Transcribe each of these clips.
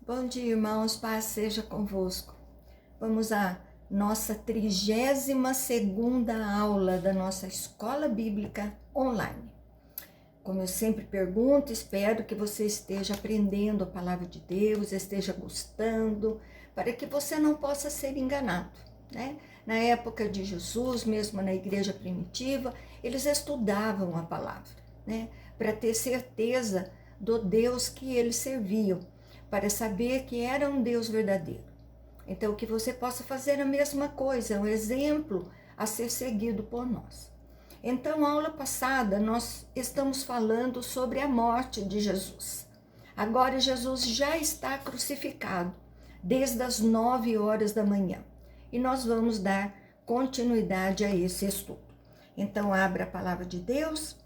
Bom dia, irmãos, paz seja convosco. Vamos à nossa 32ª aula da nossa Escola Bíblica Online. Como eu sempre pergunto, espero que você esteja aprendendo a Palavra de Deus, esteja gostando, para que você não possa ser enganado, né? Na época de Jesus, mesmo na igreja primitiva, eles estudavam a Palavra, né? Para ter certeza do Deus que eles serviam, para saber que era um Deus verdadeiro. Então, que você possa fazer a mesma coisa, um exemplo a ser seguido por nós. Então, na aula passada, nós estamos falando sobre a morte de Jesus. Agora, Jesus já está crucificado, desde as 9 horas da manhã. E nós vamos dar continuidade a esse estudo. Então, abra a palavra de Deus,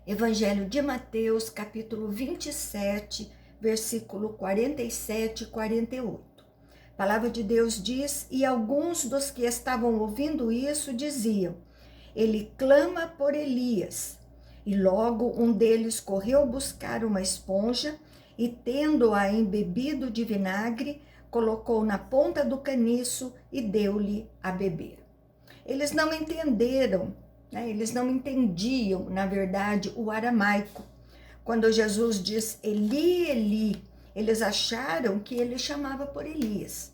Evangelho de Mateus, capítulo 27, versículo 47 e 48. A palavra de Deus diz: e alguns dos que estavam ouvindo isso diziam: ele clama por Elias. E logo um deles correu buscar uma esponja e, tendo-a embebido de vinagre, colocou na ponta do caniço e deu-lhe a beber. Eles não entenderam, né? Eles não entendiam, na verdade, o aramaico. Quando Jesus diz Eli, Eli, eles acharam que ele chamava por Elias.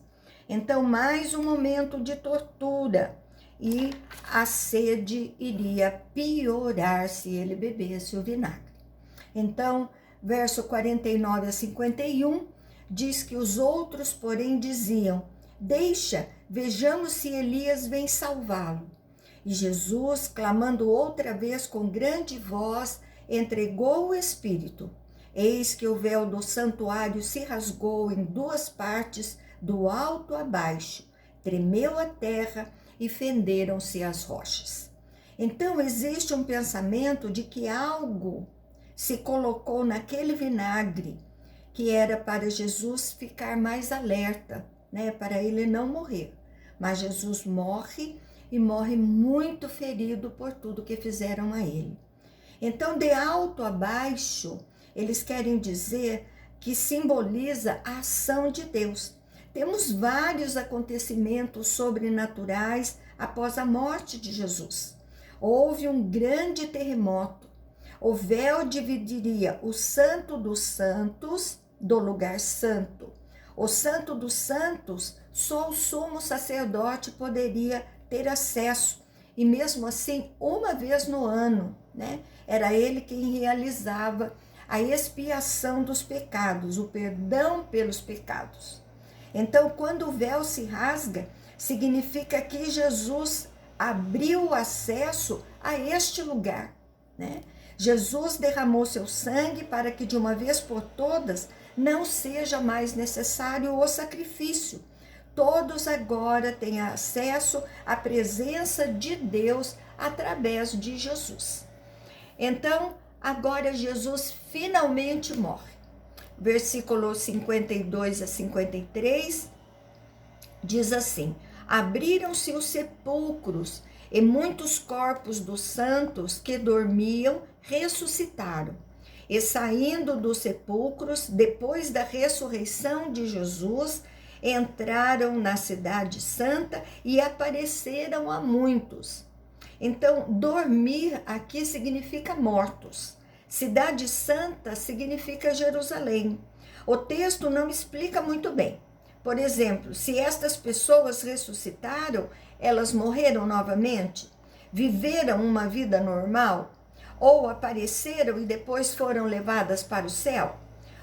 Então, mais um momento de tortura, e a sede iria piorar se ele bebesse o vinagre. Então, verso 49 a 51, diz que os outros, porém, diziam: deixa, vejamos se Elias vem salvá-lo. E Jesus, clamando outra vez com grande voz, entregou o Espírito. Eis que o véu do santuário se rasgou em 2 partes, do alto a baixo, tremeu a terra e fenderam-se as rochas. Então existe um pensamento de que algo se colocou naquele vinagre, que era para Jesus ficar mais alerta, né, para ele não morrer. Mas Jesus morre, e morre muito ferido por tudo que fizeram a ele. Então, de alto a baixo, eles querem dizer que simboliza a ação de Deus. Temos vários acontecimentos sobrenaturais após a morte de Jesus. Houve um grande terremoto. O véu dividiria o Santo dos Santos do lugar santo. O Santo dos Santos, só o sumo sacerdote poderia ter acesso. E mesmo assim, uma vez no ano, né? Era ele quem realizava a expiação dos pecados, o perdão pelos pecados. Então, quando o véu se rasga, significa que Jesus abriu o acesso a este lugar, né? Jesus derramou seu sangue para que de uma vez por todas não seja mais necessário o sacrifício. Todos agora têm acesso à presença de Deus através de Jesus. Então, agora Jesus finalmente morre. Versículos 52 a 53 diz assim: abriram-se os sepulcros e muitos corpos dos santos que dormiam ressuscitaram. E saindo dos sepulcros, depois da ressurreição de Jesus, entraram na cidade santa e apareceram a muitos. Então, dormir aqui significa mortos. Cidade santa significa Jerusalém. O texto não explica muito bem. Por exemplo, se estas pessoas ressuscitaram, elas morreram novamente? Viveram uma vida normal? Ou apareceram e depois foram levadas para o céu?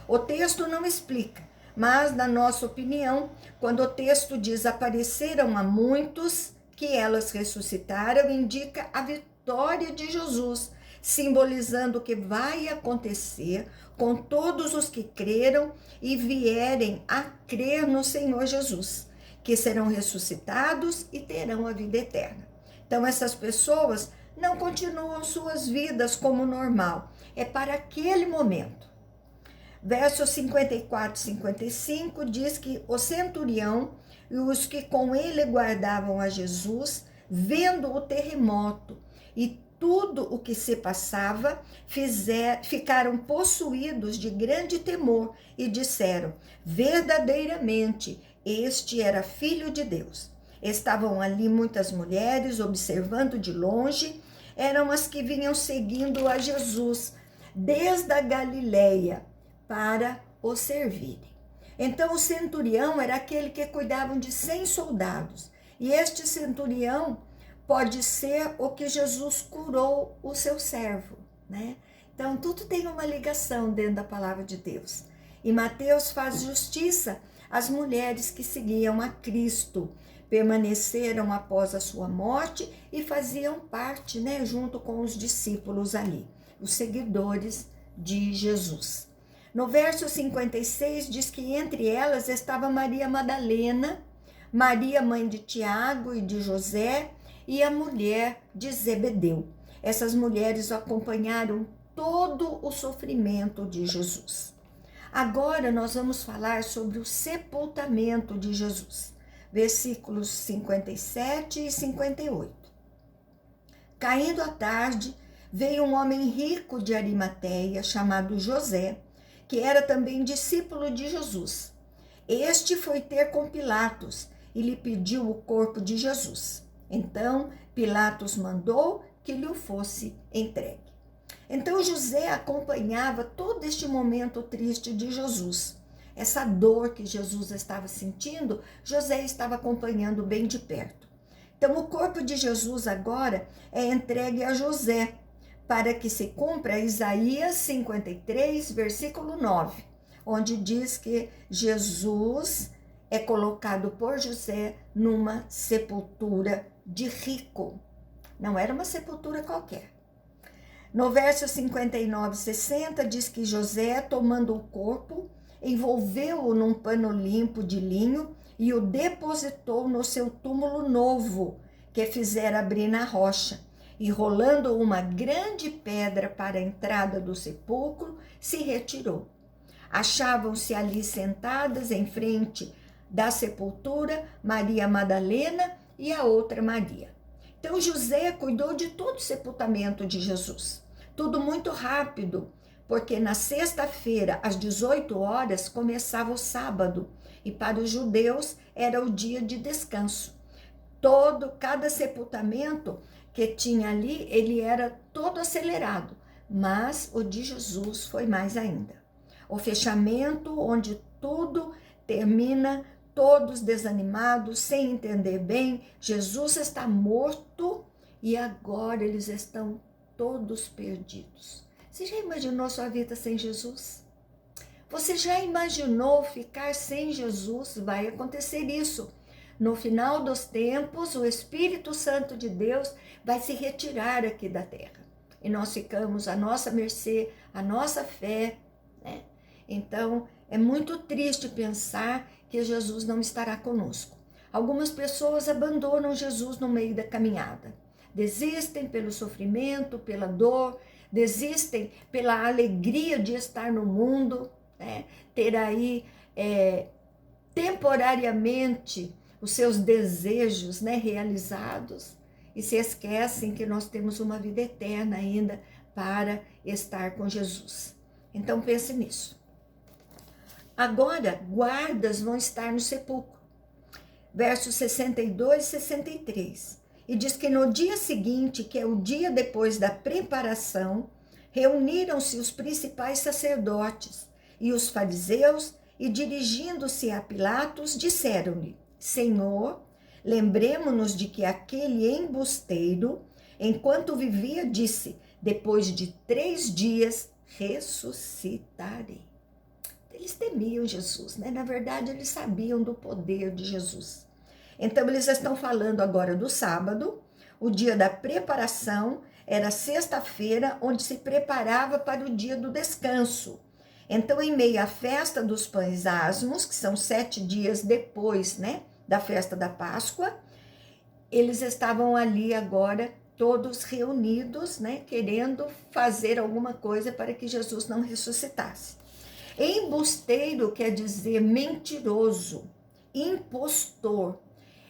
O texto não explica, mas, na nossa opinião, quando o texto diz apareceram a muitos, que elas ressuscitaram, indica a vitória de Jesus, simbolizando o que vai acontecer com todos os que creram e vierem a crer no Senhor Jesus, que serão ressuscitados e terão a vida eterna. Então, essas pessoas não continuam suas vidas como normal, é para aquele momento. Versos 54 e 55 diz que o centurião e os que com ele guardavam a Jesus, vendo o terremoto e tudo o que se passava, ficaram possuídos de grande temor e disseram: verdadeiramente, este era filho de Deus. Estavam ali muitas mulheres observando de longe, eram as que vinham seguindo a Jesus desde a Galileia para o servirem. Então o centurião era aquele que cuidava de 100 soldados, e este centurião pode ser o que Jesus curou o seu servo, né? Então tudo tem uma ligação dentro da palavra de Deus. E Mateus faz justiça às mulheres que seguiam a Cristo, permaneceram após a sua morte e faziam parte, né, junto com os discípulos ali, os seguidores de Jesus. No verso 56 diz que entre elas estava Maria Madalena, Maria mãe de Tiago e de José e a mulher de Zebedeu. Essas mulheres acompanharam todo o sofrimento de Jesus. Agora nós vamos falar sobre o sepultamento de Jesus. Versículos 57 e 58. Caindo a tarde, veio um homem rico de Arimateia, chamado José, que era também discípulo de Jesus. Este foi ter com Pilatos e lhe pediu o corpo de Jesus. Então, Pilatos mandou que lhe fosse entregue. Então, José acompanhava todo este momento triste de Jesus. Essa dor que Jesus estava sentindo, José estava acompanhando bem de perto. Então, o corpo de Jesus agora é entregue a José, para que se cumpra Isaías 53, versículo 9, onde diz que Jesus é colocado por José numa sepultura de rico. Não era uma sepultura qualquer. No verso 59 e 60 diz que José, tomando o corpo, envolveu-o num pano limpo de linho e o depositou no seu túmulo novo, que fizera abrir na rocha. E rolando uma grande pedra para a entrada do sepulcro, se retirou. Achavam-se ali sentadas em frente da sepultura Maria Madalena e a outra Maria. Então José cuidou de todo o sepultamento de Jesus. Tudo muito rápido, porque na sexta-feira, às 18 horas, começava o sábado, e para os judeus era o dia de descanso. Cada sepultamento que tinha ali, ele era todo acelerado, mas o de Jesus foi mais ainda. O fechamento, onde tudo termina, todos desanimados, sem entender bem, Jesus está morto e agora eles estão todos perdidos. Você já imaginou sua vida sem Jesus? Você já imaginou ficar sem Jesus? Vai acontecer isso. No final dos tempos, o Espírito Santo de Deus vai se retirar aqui da terra. E nós ficamos à nossa mercê, à nossa fé, né? Então, é muito triste pensar que Jesus não estará conosco. Algumas pessoas abandonam Jesus no meio da caminhada. Desistem pelo sofrimento, pela dor, desistem pela alegria de estar no mundo, né? Ter aí temporariamente os seus desejos, né, realizados, e se esquecem que nós temos uma vida eterna ainda para estar com Jesus. Então pense nisso. Agora, guardas vão estar no sepulcro. Versos 62 e 63. E diz que no dia seguinte, que é o dia depois da preparação, reuniram-se os principais sacerdotes e os fariseus, e dirigindo-se a Pilatos, disseram-lhe: Senhor, lembremo-nos de que aquele embusteiro, enquanto vivia, disse: depois de 3 dias ressuscitarei. Eles temiam Jesus, né? Na verdade, eles sabiam do poder de Jesus. Então, eles estão falando agora do sábado, o dia da preparação, era sexta-feira, onde se preparava para o dia do descanso. Então, em meio à festa dos pães asmos, que são 7 dias depois, né, da festa da Páscoa, eles estavam ali agora todos reunidos, né, querendo fazer alguma coisa para que Jesus não ressuscitasse. Embusteiro quer dizer mentiroso, impostor.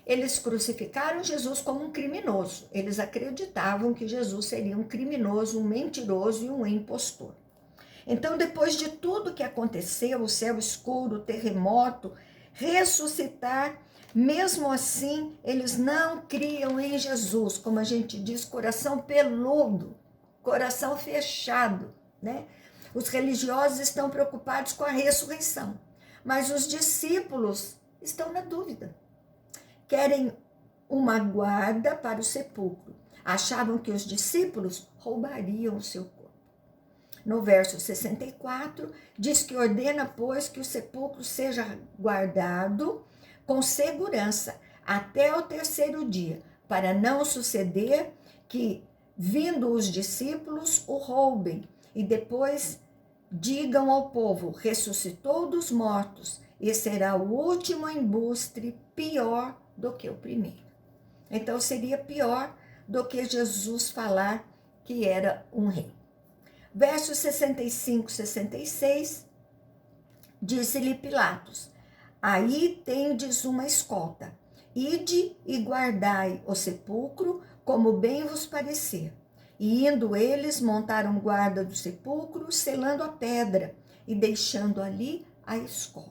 eles crucificaram Jesus como um criminoso. Eles acreditavam que Jesus seria um criminoso, um mentiroso e um impostor. Então, depois de tudo que aconteceu, o céu escuro, o terremoto, ressuscitar, mesmo assim, eles não criam em Jesus, como a gente diz, coração peludo, coração fechado, né? Os religiosos estão preocupados com a ressurreição, mas os discípulos estão na dúvida. Querem uma guarda para o sepulcro. Achavam que os discípulos roubariam o seu corpo. No verso 64, diz que ordena, pois, que o sepulcro seja guardado com segurança até o terceiro dia, para não suceder que, vindo os discípulos, o roubem e depois digam ao povo: ressuscitou dos mortos, e será o último embuste pior do que o primeiro. Então seria pior do que Jesus falar que era um rei. Versos 65 e 66, disse-lhe Pilatos: aí tendes uma escolta, ide e guardai o sepulcro como bem vos parecer. E indo eles, montaram guarda do sepulcro, selando a pedra e deixando ali a escolta.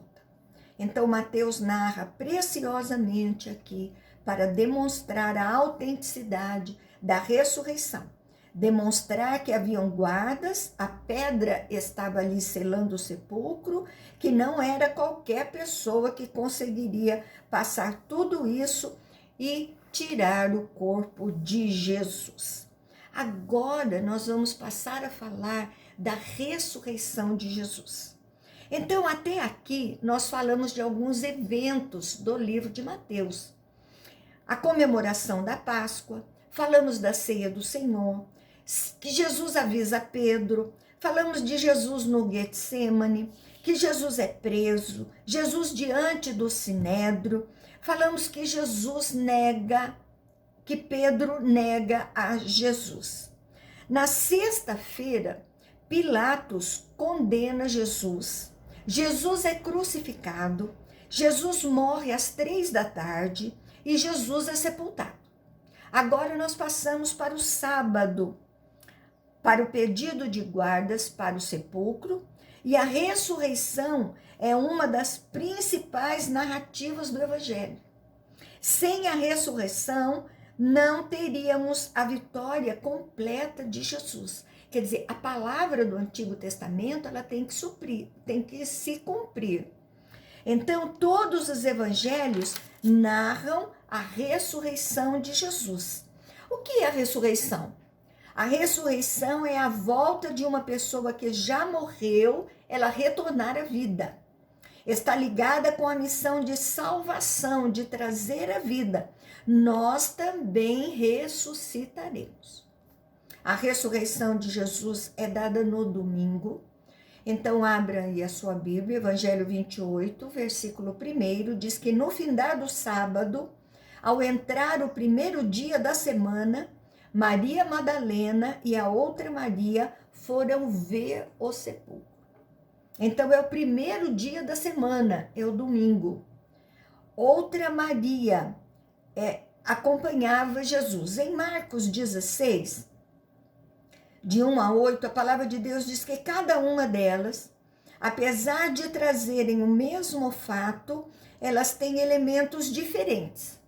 Então Mateus narra preciosamente aqui para demonstrar a autenticidade da ressurreição. Demonstrar que haviam guardas, a pedra estava ali selando o sepulcro, que não era qualquer pessoa que conseguiria passar tudo isso e tirar o corpo de Jesus. Agora nós vamos passar a falar da ressurreição de Jesus. Então, até aqui, nós falamos de alguns eventos do livro de Mateus. A comemoração da Páscoa, falamos da ceia do Senhor, que Jesus avisa Pedro, falamos de Jesus no Getsêmani, que Jesus é preso, Jesus diante do Sinédrio, falamos que Jesus que Pedro nega a Jesus. Na sexta-feira, Pilatos condena Jesus. Jesus é crucificado, Jesus morre às 15h e Jesus é sepultado. Agora nós passamos para o sábado, para o pedido de guardas para o sepulcro, e a ressurreição é uma das principais narrativas do Evangelho. Sem a ressurreição, não teríamos a vitória completa de Jesus. Quer dizer, a palavra do Antigo Testamento, ela tem que se cumprir. Então, todos os evangelhos narram a ressurreição de Jesus. O que é a ressurreição? A ressurreição é a volta de uma pessoa que já morreu, ela retornar à vida. Está ligada com a missão de salvação, de trazer a vida. Nós também ressuscitaremos. A ressurreição de Jesus é dada no domingo. Então, abra aí a sua Bíblia, Evangelho 28, versículo 1, diz que no findar do sábado, ao entrar o primeiro dia da semana, Maria Madalena e a outra Maria foram ver o sepulcro. Então, é o primeiro dia da semana, é o domingo. Outra Maria acompanhava Jesus. Em Marcos 16, de 1 a 8, a palavra de Deus diz que cada uma delas, apesar de trazerem o mesmo fato, elas têm elementos diferentes.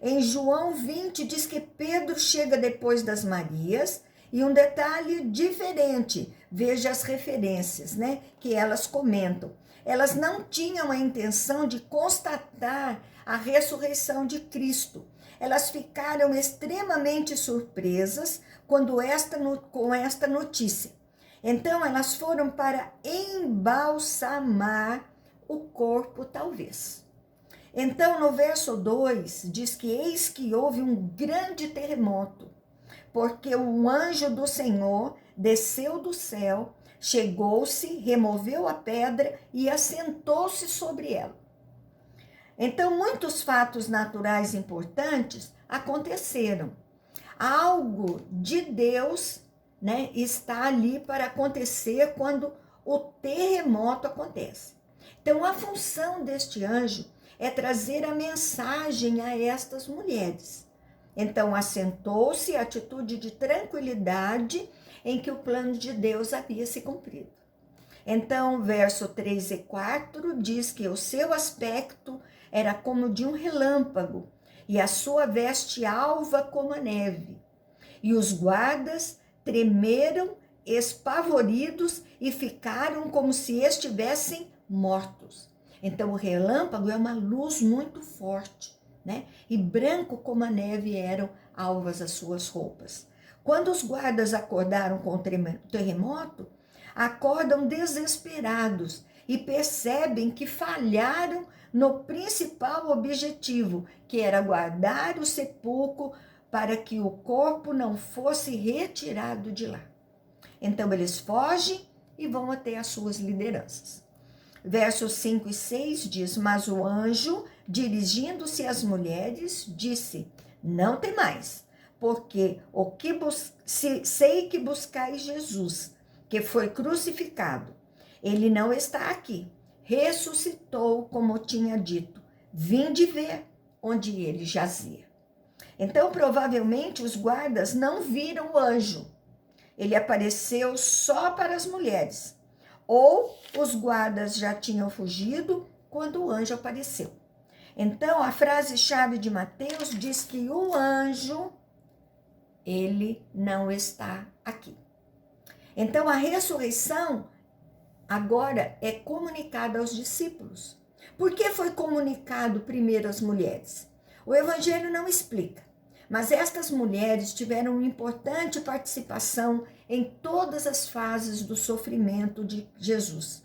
Em João 20 diz que Pedro chega depois das Marias, e um detalhe diferente, veja as referências, né, que elas comentam. Elas não tinham a intenção de constatar a ressurreição de Cristo. Elas ficaram extremamente surpresas com esta notícia. Então, elas foram para embalsamar o corpo, talvez. Então, no verso 2, diz que eis que houve um grande terremoto, porque o anjo do Senhor desceu do céu, chegou-se, removeu a pedra e assentou-se sobre ela. Então, muitos fatos naturais importantes aconteceram. Algo de Deus, né, está ali para acontecer quando o terremoto acontece. Então, a função deste anjo é trazer a mensagem a estas mulheres. Então, assentou-se a atitude de tranquilidade em que o plano de Deus havia se cumprido. Então, verso 3 e 4 diz que o seu aspecto era como de um relâmpago, e a sua veste alva como a neve. E os guardas tremeram, espavoridos, e ficaram como se estivessem mortos. Então, o relâmpago é uma luz muito forte, né? E branco como a neve eram alvas as suas roupas. Quando os guardas acordaram com o terremoto, acordam desesperados e percebem que falharam no principal objetivo, que era guardar o sepulcro para que o corpo não fosse retirado de lá. Então eles fogem e vão até as suas lideranças. Versos 5 e 6 diz: mas o anjo, dirigindo-se às mulheres, disse: não temais, porque sei que buscais Jesus, que foi crucificado. Ele não está aqui, ressuscitou, como tinha dito. Vinde ver onde ele jazia. Então, provavelmente, os guardas não viram o anjo. Ele apareceu só para as mulheres. Ou os guardas já tinham fugido quando o anjo apareceu. Então, a frase-chave de Mateus diz que o anjo, ele não está aqui. Então, a ressurreição agora é comunicada aos discípulos. Por que foi comunicado primeiro às mulheres? O Evangelho não explica, mas estas mulheres tiveram uma importante participação em todas as fases do sofrimento de Jesus.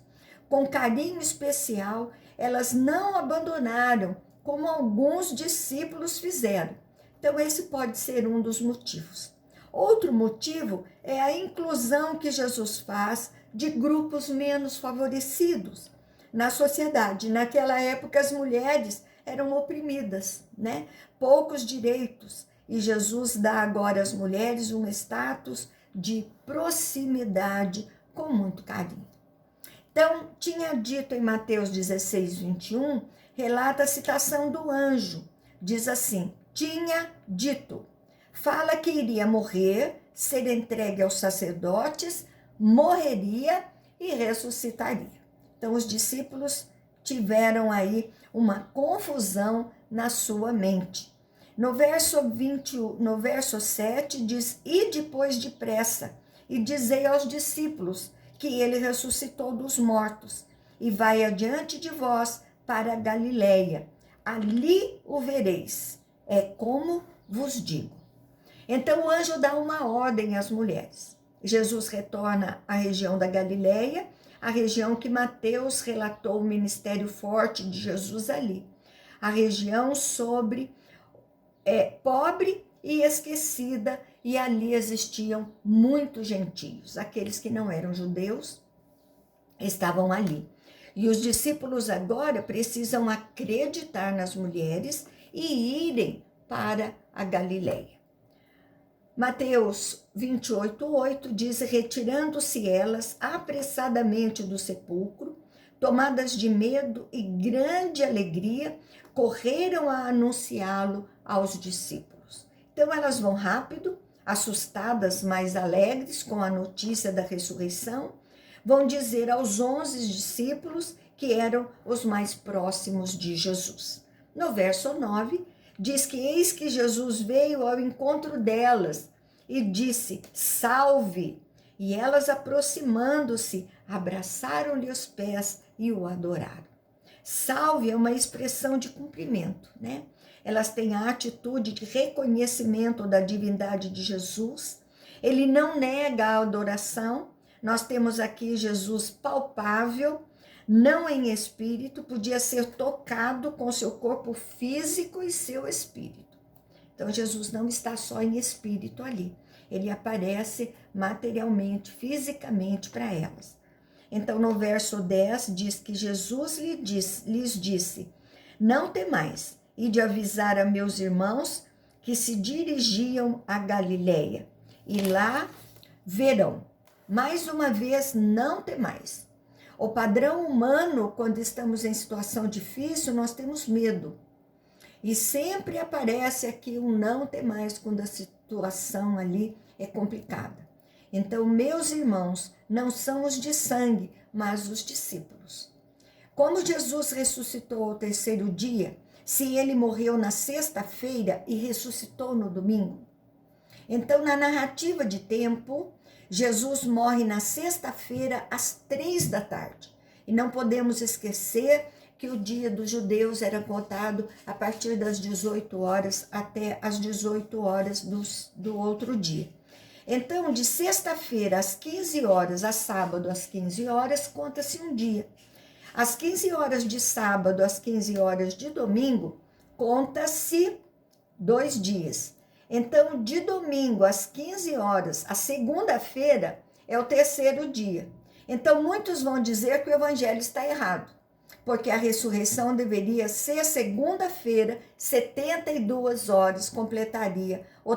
Com carinho especial, elas não abandonaram, como alguns discípulos fizeram. Então, esse pode ser um dos motivos. Outro motivo é a inclusão que Jesus faz de grupos menos favorecidos na sociedade. Naquela época, as mulheres eram oprimidas, né? Poucos direitos. E Jesus dá agora às mulheres um status de proximidade com muito carinho. Então, tinha dito em Mateus 16, 21, relata a citação do anjo. Diz assim: tinha dito, fala que iria morrer, ser entregue aos sacerdotes, morreria e ressuscitaria. Então, os discípulos tiveram aí uma confusão na sua mente. No verso 7 diz: e depois depressa, e dizei aos discípulos que ele ressuscitou dos mortos, e vai adiante de vós para a Galileia. Ali o vereis. É como vos digo. Então o anjo dá uma ordem às mulheres. Jesus retorna à região da Galileia, a região que Mateus relatou o ministério forte de Jesus ali. A região pobre e esquecida, e ali existiam muitos gentios. Aqueles que não eram judeus estavam ali. E os discípulos agora precisam acreditar nas mulheres e irem para a Galileia. Mateus 28:8 diz: retirando-se elas apressadamente do sepulcro, tomadas de medo e grande alegria, correram a anunciá-lo aos discípulos. Então elas vão rápido, assustadas, mas alegres com a notícia da ressurreição, vão dizer aos 11 discípulos que eram os mais próximos de Jesus. No verso 9, diz que eis que Jesus veio ao encontro delas e disse: salve! E elas, aproximando-se, abraçaram-lhe os pés e o adoraram. Salve é uma expressão de cumprimento, né? Elas têm a atitude de reconhecimento da divindade de Jesus. Ele não nega a adoração. Nós temos aqui Jesus palpável, não em espírito, podia ser tocado com seu corpo físico e seu espírito. Então, Jesus não está só em espírito ali. Ele aparece materialmente, fisicamente para elas. Então, no verso 10, diz que Jesus lhes disse: não temais, e de avisar a meus irmãos que se dirigiam a Galileia, e lá verão. Mais uma vez, não temais. O padrão humano, quando estamos em situação difícil, nós temos medo. E sempre aparece aqui um não ter mais quando a situação ali é complicada. Então, meus irmãos, não são os de sangue, mas os discípulos. Como Jesus ressuscitou ao terceiro dia, se ele morreu na sexta-feira e ressuscitou no domingo? Então, na narrativa de tempo, Jesus morre na sexta-feira às 3 da tarde. E não podemos esquecer que o dia dos judeus era contado a partir das 18 horas até as 18 horas do outro dia. Então, de sexta-feira às 15 horas a sábado às 15 horas, conta-se um dia. Às 15 horas de sábado às 15 horas de domingo, conta-se 2 dias. Então, de domingo às 15 horas, a segunda-feira é o terceiro dia. Então, muitos vão dizer que o evangelho está errado, porque a ressurreição deveria ser segunda-feira, 72 horas, completaria o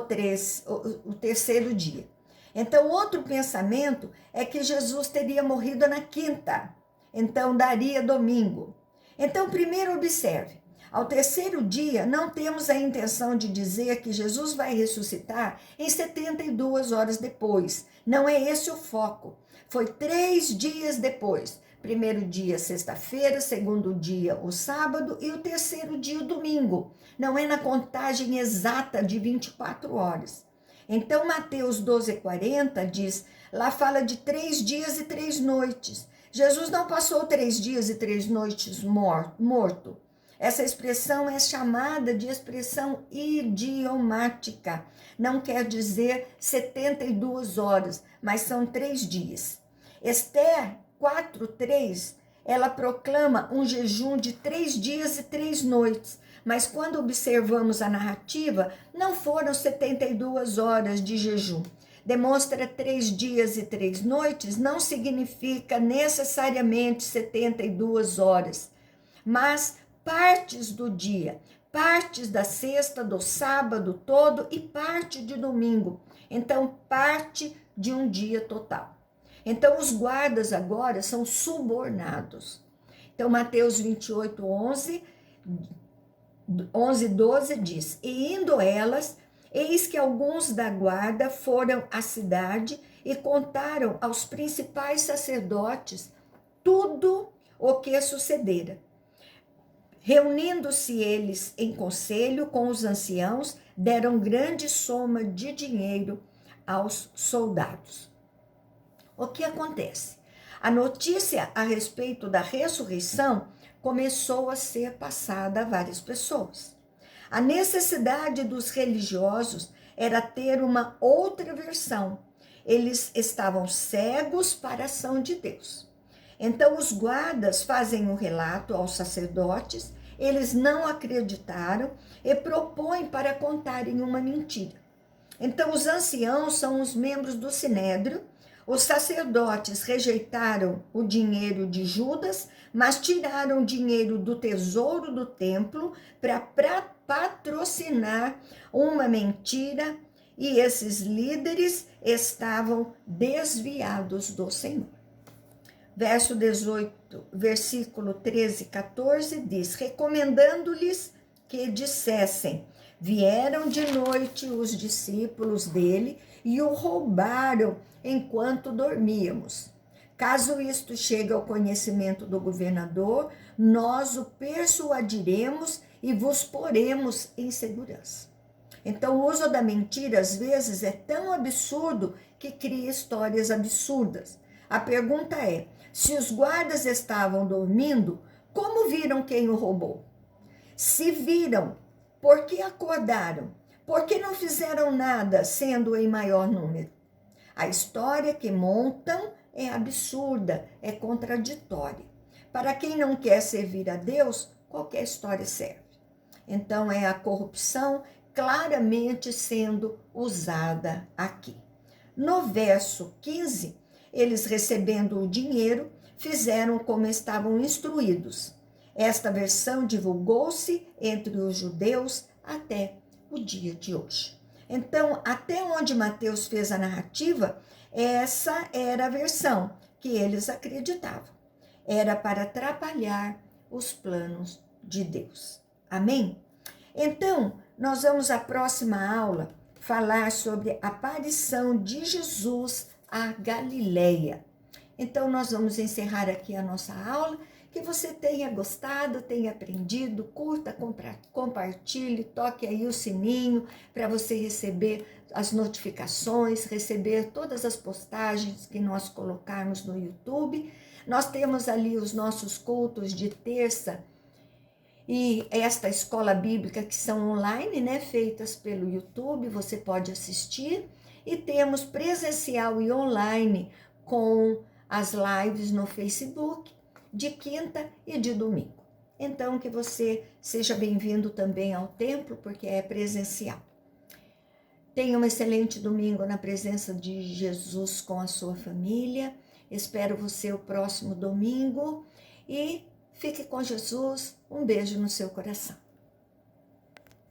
terceiro dia. Então, outro pensamento é que Jesus teria morrido na quinta, então daria domingo. Então, primeiro observe, ao terceiro dia, não temos a intenção de dizer que Jesus vai ressuscitar em 72 horas depois. Não é esse o foco. Foi 3 dias depois. Primeiro dia, sexta-feira, segundo dia, o sábado e o terceiro dia, o domingo. Não é na contagem exata de 24 horas. Então, Mateus 12:40 diz, lá fala de 3 dias e 3 noites. Jesus não passou 3 dias e 3 noites morto. Essa expressão é chamada de expressão idiomática. Não quer dizer 72 horas, mas são 3 dias. Esther 4:3, ela proclama um jejum de 3 dias e 3 noites. Mas quando observamos a narrativa, não foram 72 horas de jejum. Demonstra 3 dias e 3 noites, não significa necessariamente 72 horas. Mas partes do dia, partes da sexta, do sábado todo e parte de domingo. Então, parte de um dia total. Então, os guardas agora são subornados. Então, Mateus 28:11, 11:12 diz, e indo elas, eis que alguns da guarda foram à cidade e contaram aos principais sacerdotes tudo o que sucedera. Reunindo-se eles em conselho com os anciãos, deram grande soma de dinheiro aos soldados. O que acontece? A notícia a respeito da ressurreição começou a ser passada a várias pessoas. A necessidade dos religiosos era ter uma outra versão. Eles estavam cegos para a ação de Deus. Então, os guardas fazem um relato aos sacerdotes, eles não acreditaram e propõem para contarem uma mentira. Então, os anciãos são os membros do Sinédrio, os sacerdotes rejeitaram o dinheiro de Judas, mas tiraram dinheiro do tesouro do templo para patrocinar uma mentira, e esses líderes estavam desviados do Senhor. Verso 18, versículo 13 e 14 diz, recomendando-lhes que dissessem, vieram de noite os discípulos dele e o roubaram enquanto dormíamos. Caso isto chegue ao conhecimento do governador, nós o persuadiremos e vos poremos em segurança. Então, o uso da mentira, às vezes, é tão absurdo que cria histórias absurdas. A pergunta é, se os guardas estavam dormindo, como viram quem o roubou? Se viram, por que acordaram? Por que não fizeram nada, sendo em maior número? A história que montam é absurda, é contraditória. Para quem não quer servir a Deus, qualquer história serve. Então, é a corrupção claramente sendo usada aqui. No verso 15, eles recebendo o dinheiro, fizeram como estavam instruídos. Esta versão divulgou-se entre os judeus até o dia de hoje. Então, até onde Mateus fez a narrativa, essa era a versão que eles acreditavam. era para atrapalhar os planos de Deus. Amém? Então, nós vamos à próxima aula falar sobre a aparição de Jesus à Galileia. Então, nós vamos encerrar aqui a nossa aula. Que você tenha gostado, tenha aprendido, curta, compartilhe, toque aí o sininho para você receber as notificações, receber todas as postagens que nós colocarmos no YouTube. Nós temos ali os nossos cultos de terça e esta escola bíblica que são online, né, feitas pelo YouTube, você pode assistir. E temos presencial e online com as lives no Facebook, de quinta e de domingo. Então, que você seja bem-vindo também ao templo, porque é presencial. Tenha um excelente domingo na presença de Jesus com a sua família. Espero você o próximo domingo e fique com Jesus. Um beijo no seu coração.